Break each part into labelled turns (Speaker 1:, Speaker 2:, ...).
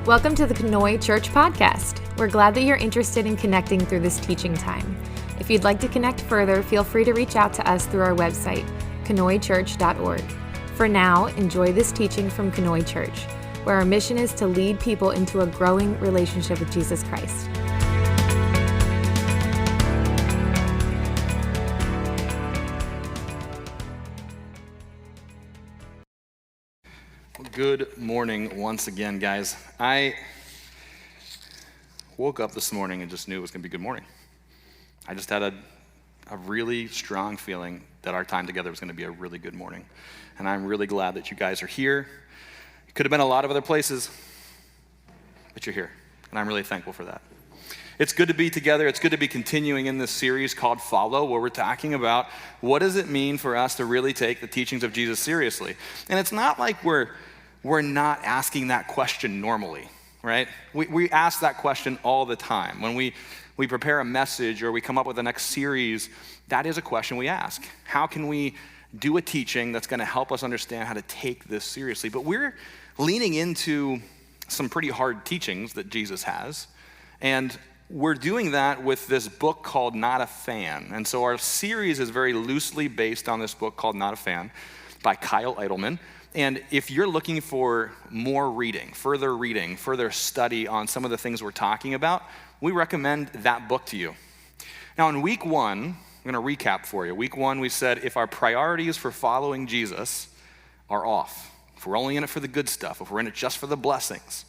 Speaker 1: Welcome to the Knoy Church podcast. We're glad that you're interested in connecting through this teaching time. If you'd like to connect further, feel free to reach out to us through our website, knoychurch.org. For now, enjoy this teaching from Knoy Church, where our mission is to lead people into a growing relationship with Jesus Christ.
Speaker 2: Good morning once again, guys. I woke up this morning and just knew it was going to be good morning. I just had a really strong feeling that our time together was going to be a really good morning. And I'm really glad that you guys are here. It could have been a lot of other places, but you're here. And I'm really thankful for that. It's good to be together. It's good to be continuing in this series called Follow, where we're talking about what does it mean for us to really take the teachings of Jesus seriously. And it's not like we're not asking that question normally, right? We ask that question all the time. When we prepare a message or we come up with the next series, that is a question we ask. How can we do a teaching that's going to help us understand how to take this seriously? But we're leaning into some pretty hard teachings that Jesus has, and we're doing that with this book called Not a Fan. And so our series is very loosely based on this book called Not a Fan by Kyle Idleman. And if you're looking for more reading, further study on some of the things we're talking about, we recommend that book to you. Now, in week one, I'm going to recap for you. Week one, we said if our priorities for following Jesus are off, if we're only in it for the good stuff, if we're in it just for the blessings,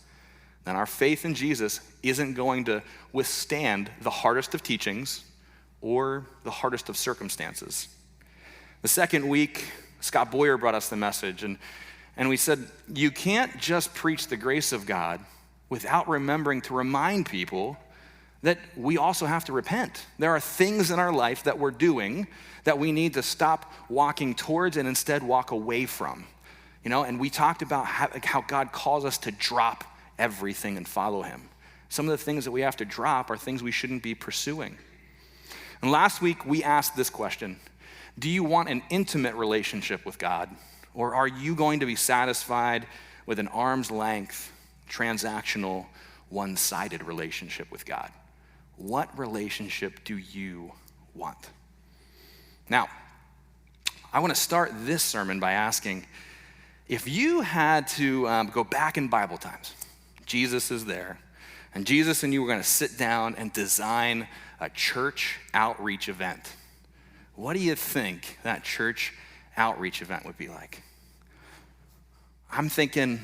Speaker 2: then our faith in Jesus isn't going to withstand the hardest of teachings or the hardest of circumstances. The second week, Scott Boyer brought us the message, and we said, you can't just preach the grace of God without remembering to remind people that we also have to repent. There are things in our life that we're doing that we need to stop walking towards and instead walk away from. And we talked about how God calls us to drop everything and follow him. Some of the things that we have to drop are things we shouldn't be pursuing. And last week, we asked this question: do you want an intimate relationship with God, or are you going to be satisfied with an arm's length, transactional, one-sided relationship with God? What relationship do you want? Now, I want to start this sermon by asking, if you had to go back in Bible times, Jesus is there, and Jesus and you were going to sit down and design a church outreach event, what do you think that church outreach event would be like? I'm thinking,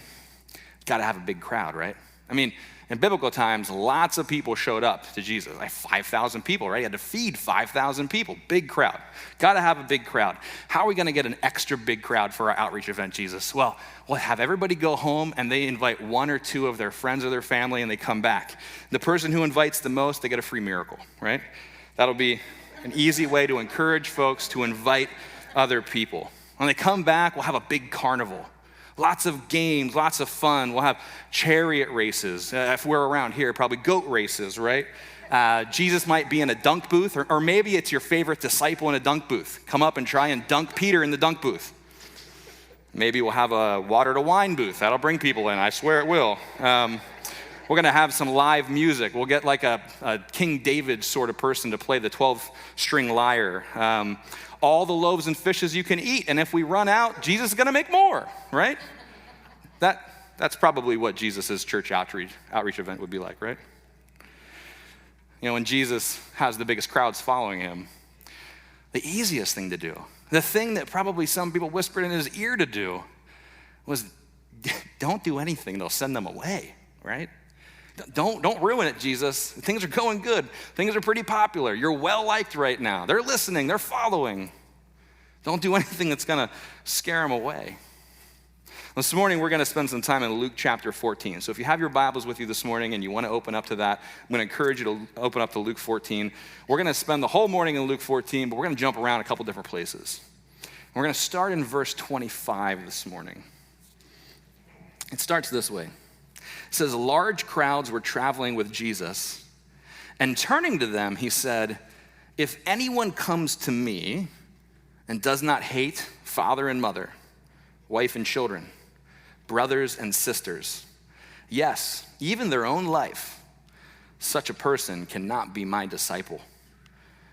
Speaker 2: got to have a big crowd, right? I mean, in biblical times, lots of people showed up to Jesus, like 5,000 people, right? You had to feed 5,000 people, big crowd. Got to have a big crowd. How are we going to get an extra big crowd for our outreach event, Jesus? Well, we'll have everybody go home and they invite one or two of their friends or their family and they come back. The person who invites the most, they get a free miracle, right? That'll be an easy way to encourage folks to invite other people. When they come back, we'll have a big carnival. Lots of games, lots of fun. We'll have chariot races. If we're around here, probably goat races, right? Jesus might be in a dunk booth, or maybe it's your favorite disciple in a dunk booth. Come up and try and dunk Peter in the dunk booth. Maybe we'll have a water to wine booth. That'll bring people in. I swear it will. We're going to have some live music. We'll get like a King David sort of person to play the 12-string lyre. All the loaves and fishes you can eat. And if we run out, Jesus is going to make more, right? That's probably what Jesus' church outreach event would be like, right? When Jesus has the biggest crowds following him, the easiest thing to do, the thing that probably some people whispered in his ear to do was, don't do anything. They'll send them away, right? Don't ruin it, Jesus. Things are going good. Things are pretty popular. You're well-liked right now. They're listening. They're following. Don't do anything that's going to scare them away. This morning, we're going to spend some time in Luke chapter 14. So if you have your Bibles with you this morning and you want to open up to that, I'm going to encourage you to open up to Luke 14. We're going to spend the whole morning in Luke 14, but we're going to jump around a couple different places. We're going to start in verse 25 this morning. It starts this way. It says, large crowds were traveling with Jesus, and turning to them, he said, if anyone comes to me and does not hate father and mother, wife and children, brothers and sisters, Yes, even their own life, such a person cannot be my disciple.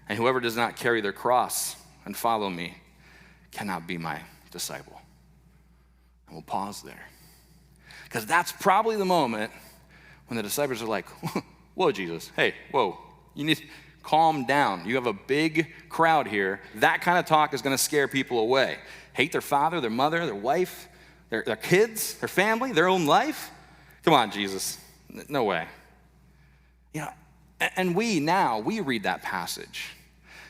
Speaker 2: And whoever does not carry their cross and follow me cannot be my disciple. And we'll pause there. Because that's probably the moment when the disciples are like, whoa, Jesus, hey, whoa, you need to calm down. You have a big crowd here. That kind of talk is going to scare people away. Hate their father, their mother, their wife, their kids, their family, their own life. Come on, Jesus, no way. You know, and we read that passage,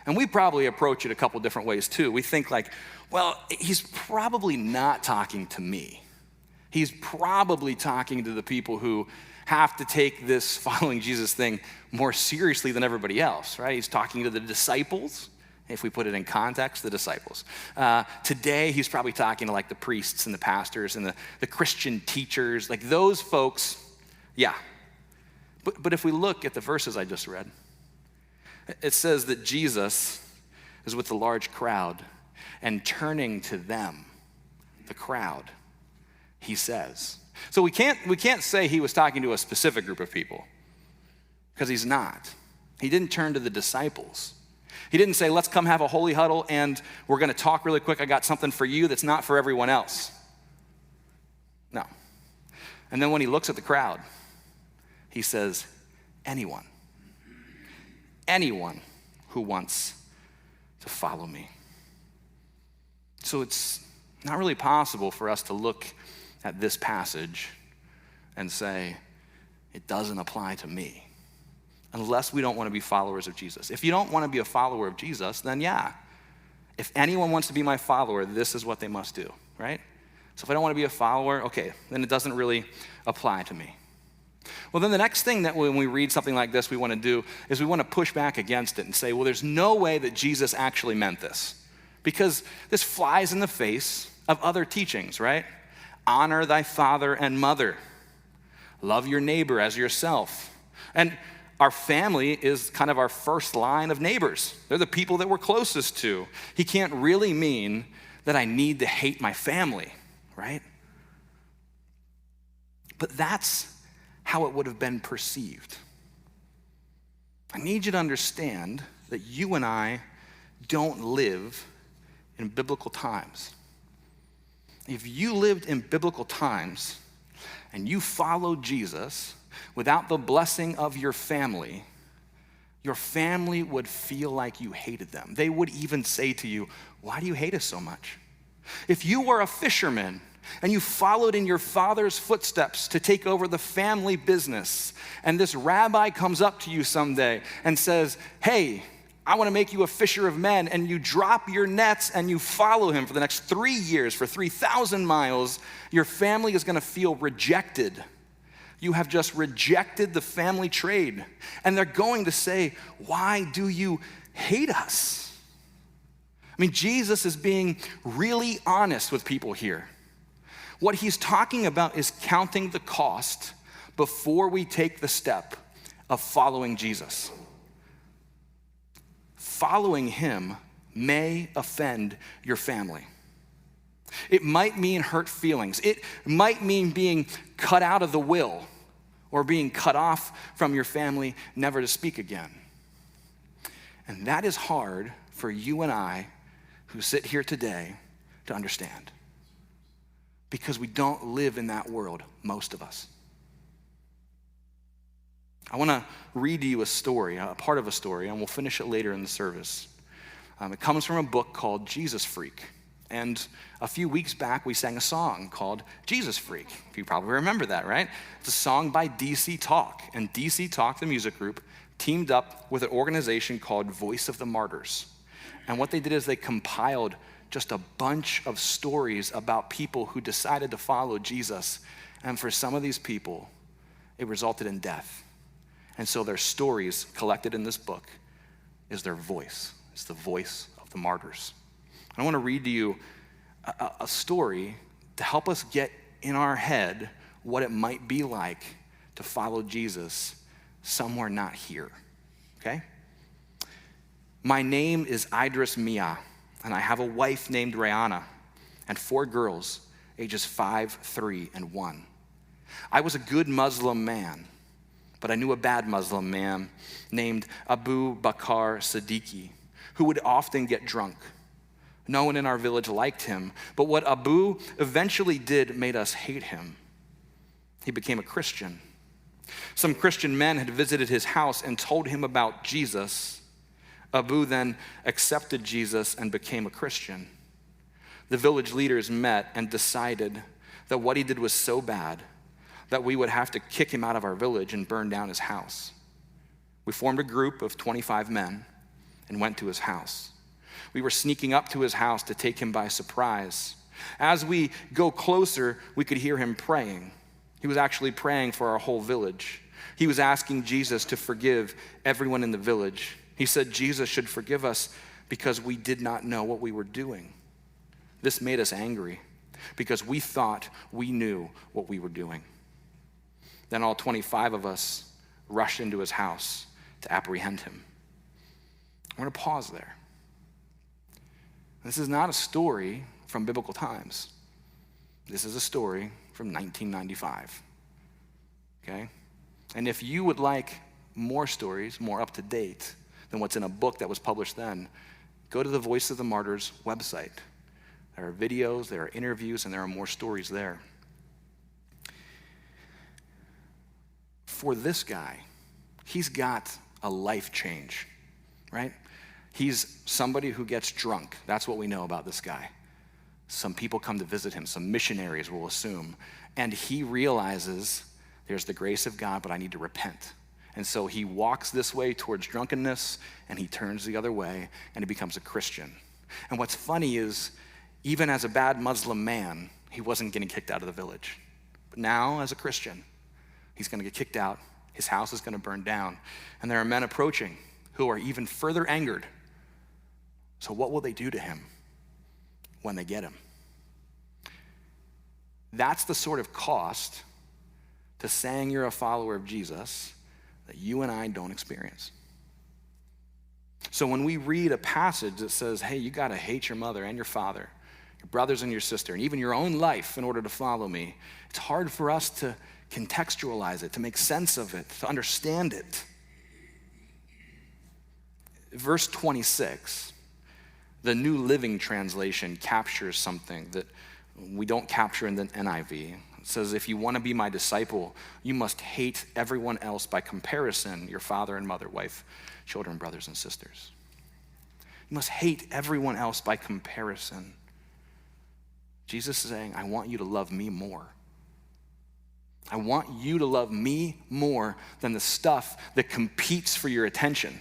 Speaker 2: and we probably approach it a couple different ways too. We think like, well, he's probably not talking to me. He's probably talking to the people who have to take this following Jesus thing more seriously than everybody else, right? He's talking to the disciples, if we put it in context, the disciples. Today, he's probably talking to like the priests and the pastors and the Christian teachers, like those folks, yeah. But if we look at the verses I just read, it says that Jesus is with the large crowd, and turning to them, the crowd, he says. So we can't say he was talking to a specific group of people, because he's not. He didn't turn to the disciples. He didn't say, let's come have a holy huddle and we're going to talk really quick. I got something for you that's not for everyone else. No. And then when he looks at the crowd, he says, anyone who wants to follow me. So it's not really possible for us to look at this passage and say, it doesn't apply to me, unless we don't want to be followers of Jesus. If you don't want to be a follower of Jesus, then yeah. If anyone wants to be my follower, this is what they must do, right? So if I don't want to be a follower, okay, then it doesn't really apply to me. Well, then the next thing that when we read something like this we want to do is we want to push back against it and say, well, there's no way that Jesus actually meant this, because this flies in the face of other teachings, right? Honor thy father and mother. Love your neighbor as yourself. And our family is kind of our first line of neighbors. They're the people that we're closest to. He can't really mean that I need to hate my family, right? But that's how it would have been perceived. I need you to understand that you and I don't live in biblical times. If you lived in biblical times and you followed Jesus without the blessing of your family would feel like you hated them. They would even say to you, why do you hate us so much? If you were a fisherman and you followed in your father's footsteps to take over the family business, and this rabbi comes up to you someday and says, hey, I want to make you a fisher of men, and you drop your nets and you follow him for the next 3 years, for 3,000 miles, your family is going to feel rejected. You have just rejected the family trade. And they're going to say, why do you hate us? I mean, Jesus is being really honest with people here. What he's talking about is counting the cost before we take the step of following Jesus. Following him may offend your family. It might mean hurt feelings. It might mean being cut out of the will or being cut off from your family, never to speak again. And that is hard for you and I who sit here today to understand, because we don't live in that world, most of us. I want to read to you a story, a part of a story, and we'll finish it later in the service. It comes from a book called Jesus Freak. And a few weeks back, we sang a song called Jesus Freak. You probably remember that, right? It's a song by DC Talk. And DC Talk, the music group, teamed up with an organization called Voice of the Martyrs. And what they did is they compiled just a bunch of stories about people who decided to follow Jesus. And for some of these people, it resulted in death. And so their stories collected in this book is their voice. It's the voice of the martyrs. I want to read to you a story to help us get in our head what it might be like to follow Jesus somewhere not here, okay? My name is Idris Mia, and I have a wife named Rihanna and 4 girls, ages 5, 3, and 1. I was a good Muslim man, but I knew a bad Muslim man named Abu Bakr Siddiqui, who would often get drunk. No one in our village liked him, but what Abu eventually did made us hate him. He became a Christian. Some Christian men had visited his house and told him about Jesus. Abu then accepted Jesus and became a Christian. The village leaders met and decided that what he did was so bad that we would have to kick him out of our village and burn down his house. We formed a group of 25 men and went to his house. We were sneaking up to his house to take him by surprise. As we go closer, we could hear him praying. He was actually praying for our whole village. He was asking Jesus to forgive everyone in the village. He said Jesus should forgive us because we did not know what we were doing. This made us angry because we thought we knew what we were doing. Then all 25 of us rushed into his house to apprehend him. I'm going to pause there. This is not a story from biblical times. This is a story from 1995, okay? And if you would like more stories, more up to date than what's in a book that was published then, go to the Voice of the Martyrs website. There are videos, there are interviews, and there are more stories there. For this guy, he's got a life change, right? He's somebody who gets drunk. That's what we know about this guy. Some people come to visit him, some missionaries will assume, and he realizes there's the grace of God, but I need to repent. And so he walks this way towards drunkenness, and he turns the other way, and he becomes a Christian. And what's funny is, even as a bad Muslim man, he wasn't getting kicked out of the village. But now, as a Christian, he's going to get kicked out. His house is going to burn down. And there are men approaching who are even further angered. So what will they do to him when they get him? That's the sort of cost to saying you're a follower of Jesus that you and I don't experience. So when we read a passage that says, hey, you got to hate your mother and your father, your brothers and your sister, and even your own life in order to follow me, it's hard for us to contextualize it, to make sense of it, to understand it. Verse 26, the New Living Translation captures something that we don't capture in the NIV. It says, if you want to be my disciple, you must hate everyone else by comparison, your father and mother, wife, children, brothers and sisters. You must hate everyone else by comparison. Jesus is saying, I want you to love me more. I want you to love me more than the stuff that competes for your attention.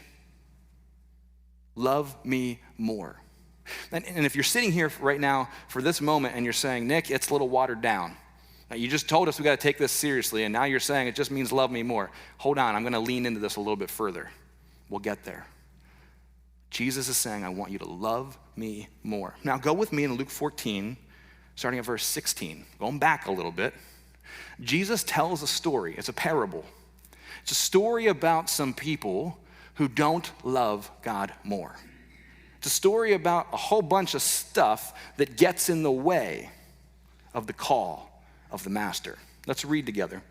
Speaker 2: Love me more. And if you're sitting here right now for this moment and you're saying, Nick, it's a little watered down. Now, you just told us we got to take this seriously, and now you're saying it just means love me more. Hold on, I'm going to lean into this a little bit further. We'll get there. Jesus is saying, I want you to love me more. Now, go with me in Luke 14, starting at verse 16. Going back a little bit. Jesus tells a story. It's a parable. It's a story about some people who don't love God more. It's a story about a whole bunch of stuff that gets in the way of the call of the master. Let's read together.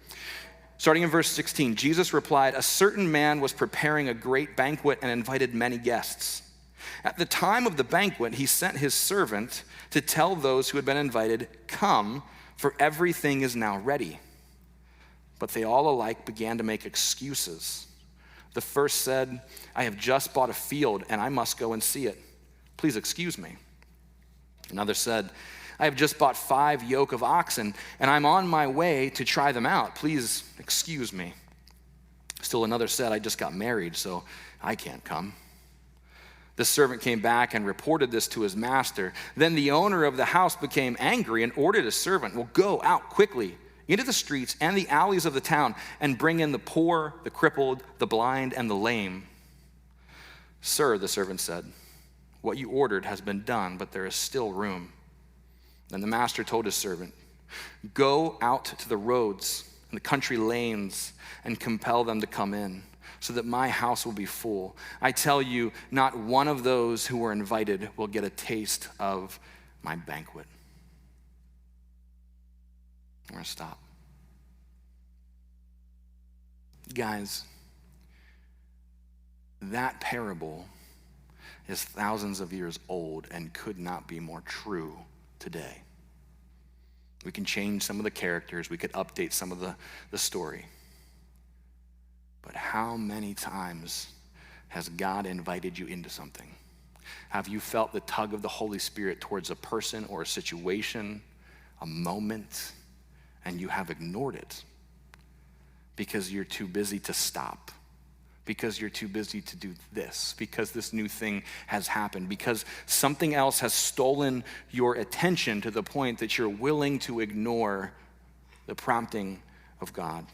Speaker 2: Starting in verse 16, Jesus replied, a certain man was preparing a great banquet and invited many guests. At the time of the banquet, he sent his servant to tell those who had been invited, come, for everything is now ready. But they all alike began to make excuses. The first said, I have just bought a field and I must go and see it. Please excuse me. Another said, I have just bought 5 yoke of oxen and I'm on my way to try them out. Please excuse me. Still another said, I just got married, so I can't come. The servant came back and reported this to his master. Then the owner of the house became angry and ordered his servant, well, go out quickly into the streets and the alleys of the town and bring in the poor, the crippled, the blind, and the lame. Sir, the servant said, what you ordered has been done, but there is still room. Then the master told his servant, go out to the roads and the country lanes and compel them to come in, so that my house will be full. I tell you, not one of those who were invited will get a taste of my banquet. I'm going to stop. Guys, that parable is thousands of years old and could not be more true today. We can change some of the characters. We could update some of the story. But how many times has God invited you into something? Have you felt the tug of the Holy Spirit towards a person or a situation, a moment, and you have ignored it because you're too busy to stop, because you're too busy to do this, because this new thing has happened, because something else has stolen your attention to the point that you're willing to ignore the prompting of God?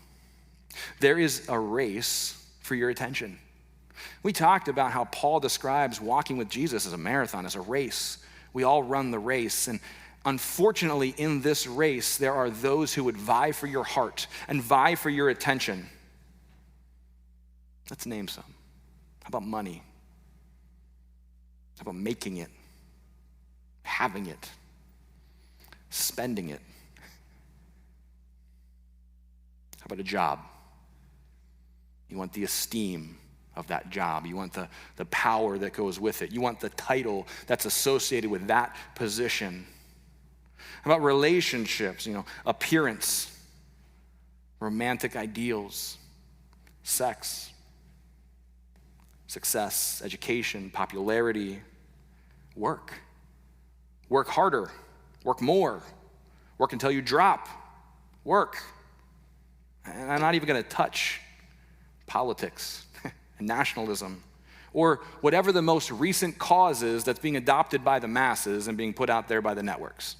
Speaker 2: There is a race for your attention. We talked about how Paul describes walking with Jesus as a marathon, as a race. We all run the race. And unfortunately, in this race, there are those who would vie for your heart and vie for your attention. Let's name some. How about money? How about making it? Having it? Spending it? How about a job? You want the esteem of that job. You want the power that goes with it. You want the title that's associated with that position. How about relationships? Appearance, romantic ideals, sex, success, education, popularity, work. Work harder, work more, work until you drop, work. And I'm not even going to touch politics and nationalism, or whatever the most recent cause is that's being adopted by the masses and being put out there by the networks.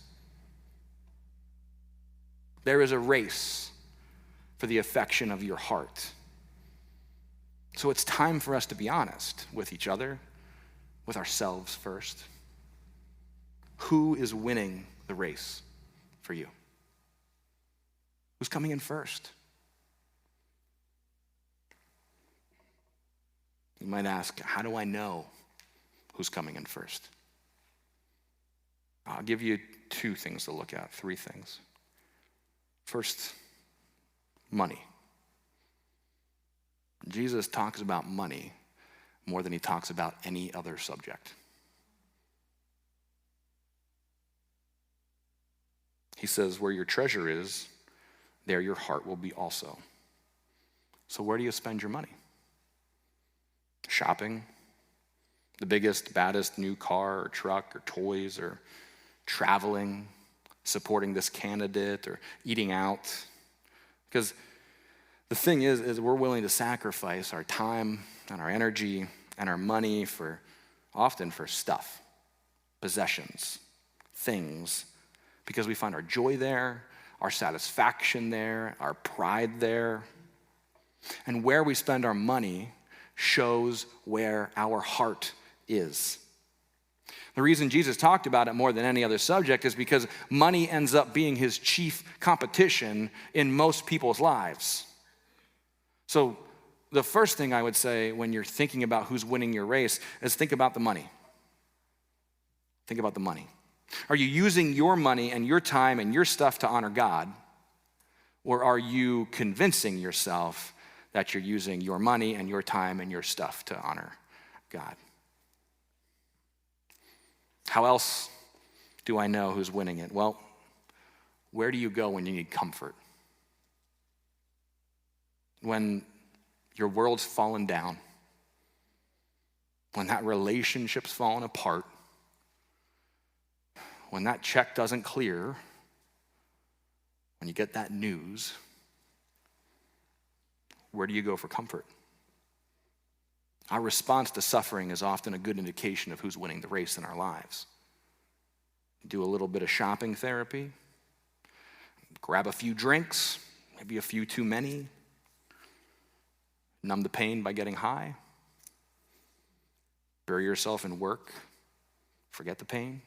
Speaker 2: There is a race for the affection of your heart. So it's time for us to be honest with each other, with ourselves first. Who is winning the race for you? Who's coming in first? You might ask, how do I know who's coming in first? I'll give you 2 things to look at, 3 things. First, money. Jesus talks about money more than he talks about any other subject. He says, where your treasure is, there your heart will be also. So where do you spend your money? Shopping? The biggest, baddest new car or truck or toys, or traveling, supporting this candidate, or eating out? Because the thing is we're willing to sacrifice our time and our energy and our money often for stuff, possessions, things, because we find our joy there, our satisfaction there, our pride there. And where we spend our money shows where our heart is. The reason Jesus talked about it more than any other subject is because money ends up being his chief competition in most people's lives. So the first thing I would say when you're thinking about who's winning your race is think about the money. Think about the money. Are you using your money and your time and your stuff to honor God? Or are you convincing yourself that you're using your money and your time and your stuff to honor God? How else do I know who's winning it? Well, where do you go when you need comfort? When your world's fallen down, when that relationship's fallen apart, when that check doesn't clear, when you get that news, where do you go for comfort? Our response to suffering is often a good indication of who's winning the race in our lives. Do a little bit of shopping therapy, grab a few drinks, maybe a few too many, numb the pain by getting high, bury yourself in work, forget the pain,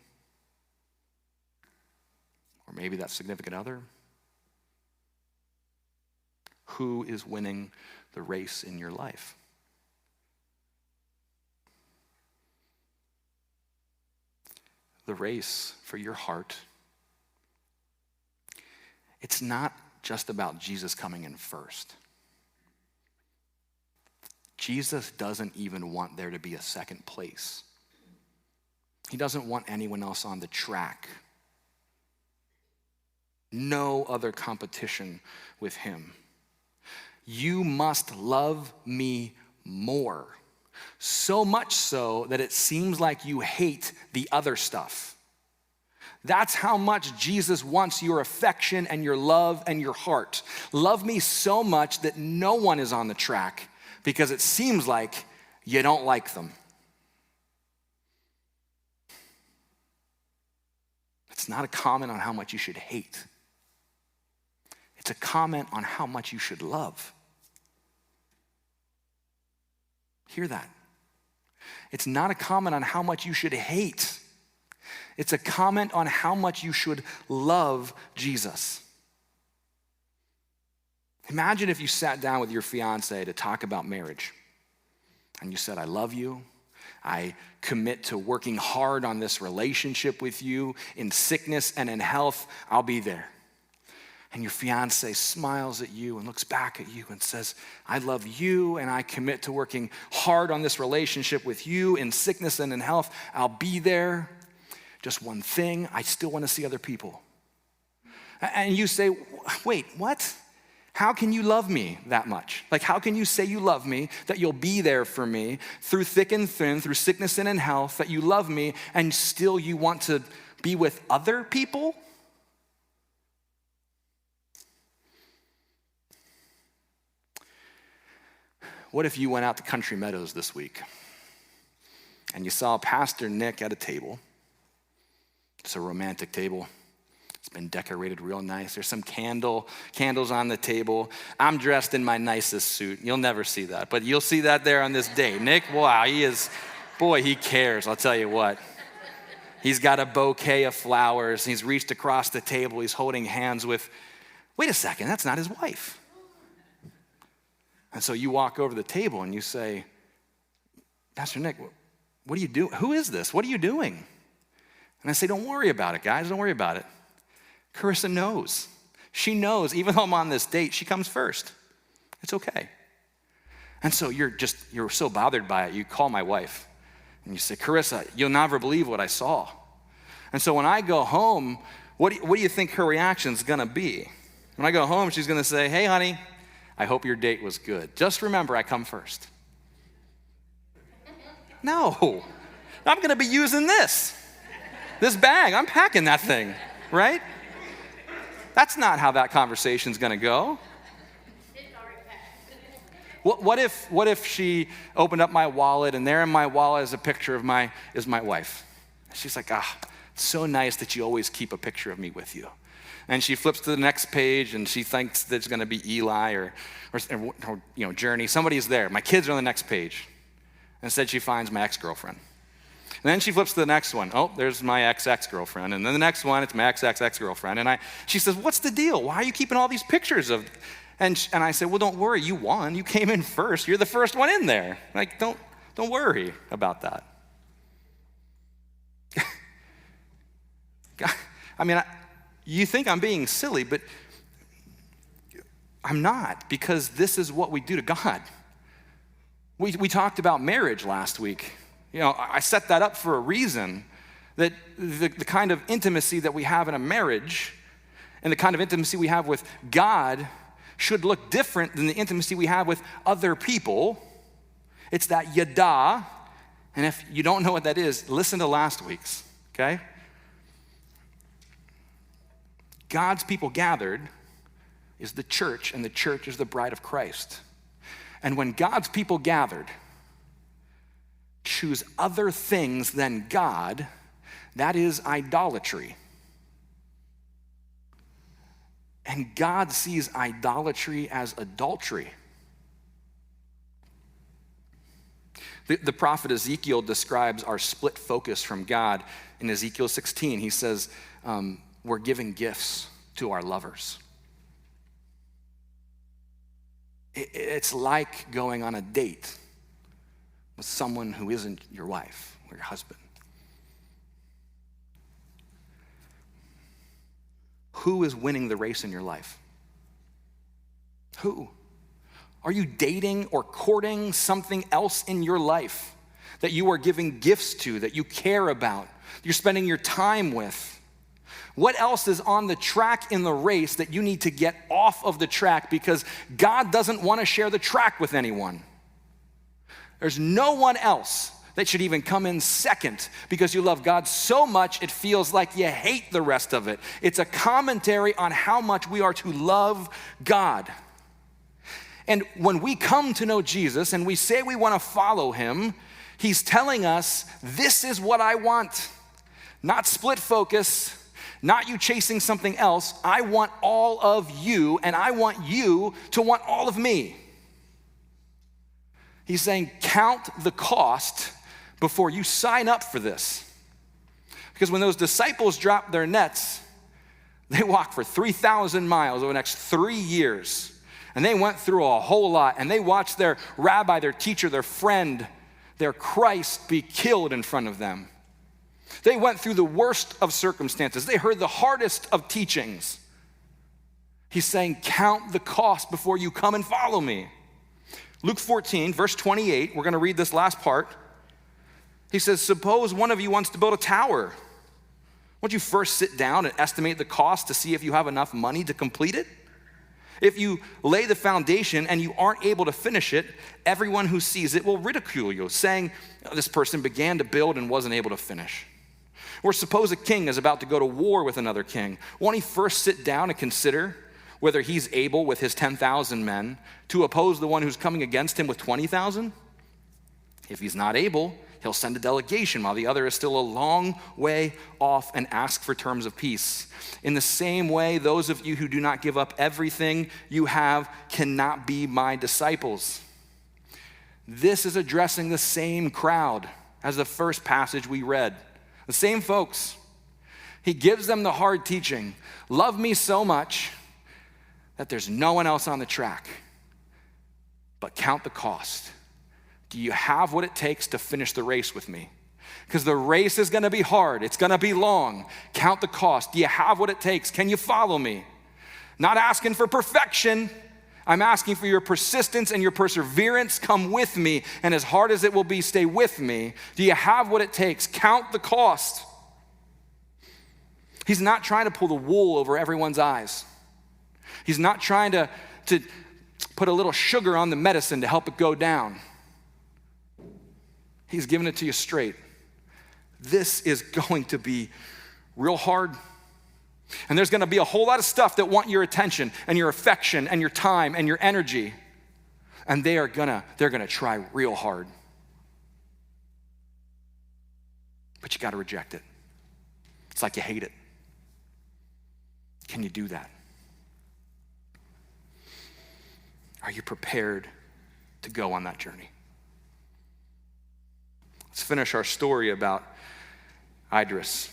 Speaker 2: or maybe that significant other. Who is winning the race in your life? The race for your heart, it's not just about Jesus coming in first. Jesus doesn't even want there to be a second place. He doesn't want anyone else on the track. No other competition with him. You must love me more. So much so that it seems like you hate the other stuff. That's how much Jesus wants your affection and your love and your heart. Love me so much that no one is on the track because it seems like you don't like them. It's not a comment on how much you should hate. It's a comment on how much you should love. Hear that? It's not a comment on how much you should hate. It's a comment on how much you should love Jesus. Imagine if you sat down with your fiance to talk about marriage and you said, I love you. I commit to working hard on this relationship with you. In sickness and in health, I'll be there. And your fiance smiles at you and looks back at you and says, I love you and I commit to working hard on this relationship with you. In sickness and in health, I'll be there. Just one thing, I still want to see other people. And you say, wait, what? How can you love me that much? Like, how can you say you love me, that you'll be there for me through thick and thin, through sickness and in health, that you love me and still you want to be with other people? What if you went out to Country Meadows this week and you saw Pastor Nick at a table? It's a romantic table. It's been decorated real nice. There's some candles on the table. I'm dressed in my nicest suit. You'll never see that, but you'll see that there on this date. Nick, wow, he cares, I'll tell you what. He's got a bouquet of flowers. He's reached across the table. He's holding hands with, wait a second, that's not his wife. And so you walk over to the table and you say, Pastor Nick, what are you doing? Who is this? What are you doing? And I say, don't worry about it, guys. Don't worry about it. Carissa knows. She knows, even though I'm on this date, she comes first. It's okay. And so you're so bothered by it, you call my wife and you say, Carissa, you'll never believe what I saw. And so when I go home, what do you think her reaction's gonna be? When I go home, she's gonna say, hey, honey, I hope your date was good. Just remember, I come first. No, I'm gonna be using this bag. I'm packing that thing, right? That's not how that conversation's gonna go. What if she opened up my wallet and there in my wallet is a picture of my wife? She's like, it's so nice that you always keep a picture of me with you. And she flips to the next page and she thinks that it's gonna be Eli or Journey. Somebody's there. My kids are on the next page. Instead, she finds my ex-girlfriend. And then she flips to the next one. Oh, there's my ex-girlfriend. And then the next one, it's my ex-girlfriend. And she says, what's the deal? Why are you keeping all these pictures of? And I said, well, don't worry. You won. You came in first. You're the first one in there. Like, don't worry about that. I mean, you think I'm being silly, but I'm not, because this is what we do to God. We talked about marriage last week. I set that up for a reason, that the kind of intimacy that we have in a marriage and the kind of intimacy we have with God should look different than the intimacy we have with other people. It's that yada, and if you don't know what that is, listen to last week's, okay? God's people gathered is the church, and the church is the bride of Christ. And when God's people gathered choose other things than God, that is idolatry. And God sees idolatry as adultery. The prophet Ezekiel describes our split focus from God in Ezekiel 16. He says, we're giving gifts to our lovers. It's like going on a date with someone who isn't your wife or your husband. Who is winning the race in your life? Who? Are you dating or courting something else in your life that you are giving gifts to, that you care about, that you're spending your time with? What else is on the track in the race that you need to get off of the track because God doesn't want to share the track with anyone? There's no one else that should even come in second because you love God so much it feels like you hate the rest of it. It's a commentary on how much we are to love God. And when we come to know Jesus and we say we want to follow him, he's telling us, this is what I want. Not split focus, not you chasing something else. I want all of you, and I want you to want all of me. He's saying, count the cost before you sign up for this. Because when those disciples dropped their nets, they walked for 3,000 miles over the next 3 years. And they went through a whole lot, and they watched their rabbi, their teacher, their friend, their Christ be killed in front of them. They went through the worst of circumstances. They heard the hardest of teachings. He's saying, count the cost before you come and follow me. Luke 14, verse 28, we're going to read this last part. He says, suppose one of you wants to build a tower. Won't you first sit down and estimate the cost to see if you have enough money to complete it? If you lay the foundation and you aren't able to finish it, everyone who sees it will ridicule you, saying, this person began to build and wasn't able to finish. Or suppose a king is about to go to war with another king. Won't he first sit down and consider whether he's able with his 10,000 men to oppose the one who's coming against him with 20,000? If he's not able, he'll send a delegation while the other is still a long way off and ask for terms of peace. In the same way, those of you who do not give up everything you have cannot be my disciples. This is addressing the same crowd as the first passage we read. The same folks. He gives them the hard teaching. Love me so much that there's no one else on the track. But count the cost. Do you have what it takes to finish the race with me? Because the race is going to be hard. It's going to be long. Count the cost. Do you have what it takes? Can you follow me? Not asking for perfection. I'm asking for your persistence and your perseverance. Come with me. And as hard as it will be, stay with me. Do you have what it takes? Count the cost. He's not trying to pull the wool over everyone's eyes. He's not trying to put a little sugar on the medicine to help it go down. He's giving it to you straight. This is going to be real hard. And there's going to be a whole lot of stuff that want your attention and your affection and your time and your energy. And they're going to try real hard. But you got to reject it. It's like you hate it. Can you do that? Are you prepared to go on that journey? Let's finish our story about Idris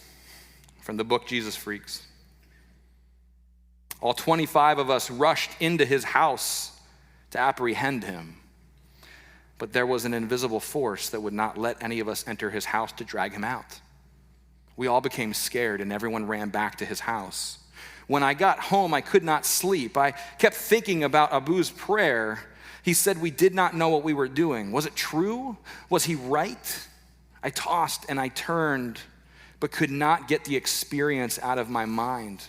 Speaker 2: from the book Jesus Freaks. All 25 of us rushed into his house to apprehend him, but there was an invisible force that would not let any of us enter his house to drag him out. We all became scared and everyone ran back to his house. When I got home, I could not sleep. I kept thinking about Abu's prayer. He said we did not know what we were doing. Was it true? Was he right? I tossed and I turned, but could not get the experience out of my mind.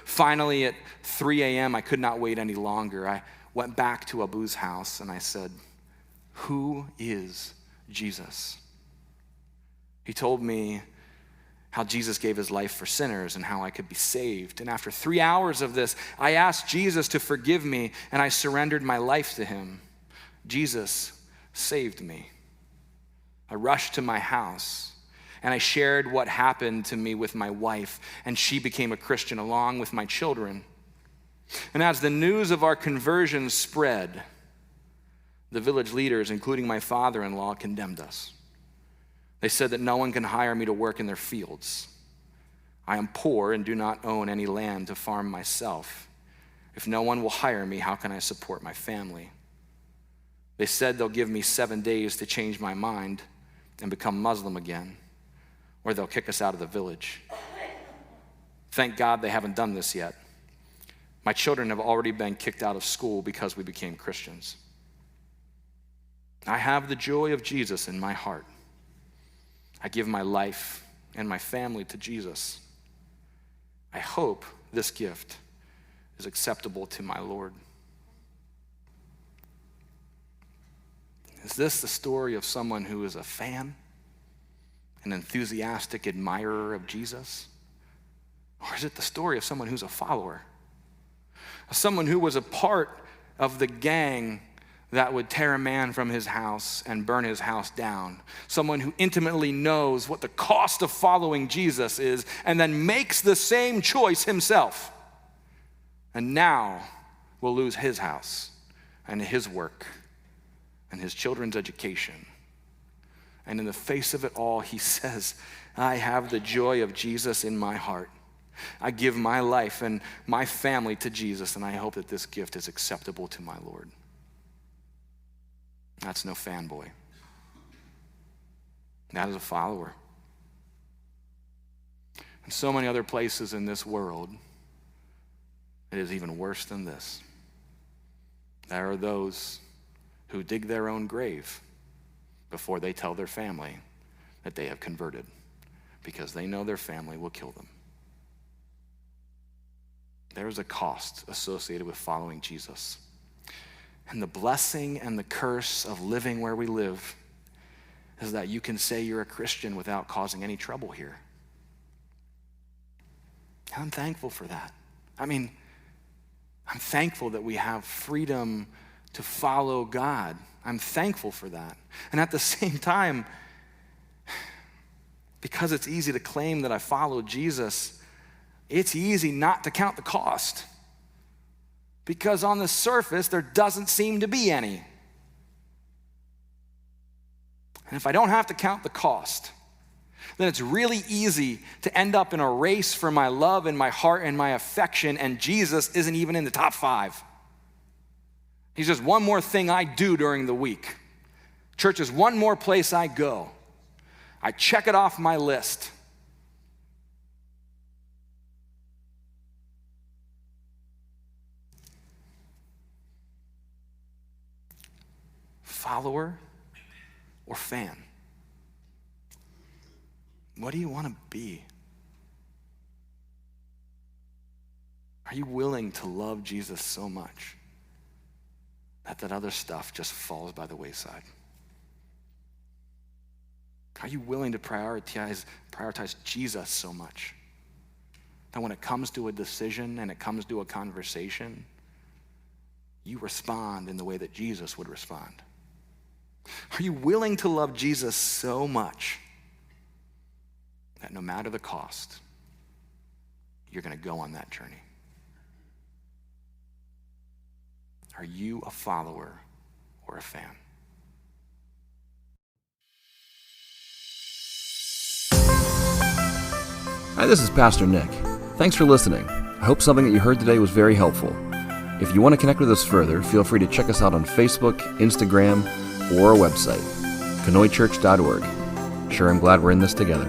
Speaker 2: Finally, at 3 a.m., I could not wait any longer. I went back to Abu's house and I said, "Who is Jesus?" He told me how Jesus gave his life for sinners and how I could be saved. And after 3 hours of this, I asked Jesus to forgive me and I surrendered my life to him. Jesus saved me. I rushed to my house and I shared what happened to me with my wife, and she became a Christian along with my children. And as the news of our conversion spread, the village leaders, including my father-in-law, condemned us. They said that no one can hire me to work in their fields. I am poor and do not own any land to farm myself. If no one will hire me, how can I support my family? They said they'll give me 7 days to change my mind and become Muslim again, or they'll kick us out of the village. Thank God they haven't done this yet. My children have already been kicked out of school because we became Christians. I have the joy of Jesus in my heart. I give my life and my family to Jesus. I hope this gift is acceptable to my Lord. Is this the story of someone who is a fan, an enthusiastic admirer of Jesus? Or is it the story of someone who's a follower? Someone who was a part of the gang that would tear a man from his house and burn his house down. Someone who intimately knows what the cost of following Jesus is and then makes the same choice himself. And now will lose his house and his work and his children's education. And in the face of it all, he says, I have the joy of Jesus in my heart. I give my life and my family to Jesus, and I hope that this gift is acceptable to my Lord. That's no fanboy. That is a follower. In so many other places in this world, it is even worse than this. There are those who dig their own grave before they tell their family that they have converted, because they know their family will kill them. There is a cost associated with following Jesus. And the blessing and the curse of living where we live is that you can say you're a Christian without causing any trouble here. I'm thankful for that. I'm thankful that we have freedom to follow God. I'm thankful for that. And at the same time, because it's easy to claim that I follow Jesus, it's easy not to count the cost. Because on the surface, there doesn't seem to be any. And if I don't have to count the cost, then it's really easy to end up in a race for my love and my heart and my affection, and Jesus isn't even in the top 5. He's just one more thing I do during the week. Church is one more place I go. I check it off my list. Follower or fan? What do you want to be? Are you willing to love Jesus so much that other stuff just falls by the wayside? Are you willing to prioritize Jesus so much that when it comes to a decision and it comes to a conversation, you respond in the way that Jesus would respond? Are you willing to love Jesus so much that no matter the cost, you're going to go on that journey? Are you a follower or a fan?
Speaker 3: Hi, this is Pastor Nick. Thanks for listening. I hope something that you heard today was very helpful. If you want to connect with us further, feel free to check us out on Facebook, Instagram, or our website, kanoichurch.org. Sure, I'm glad we're in this together.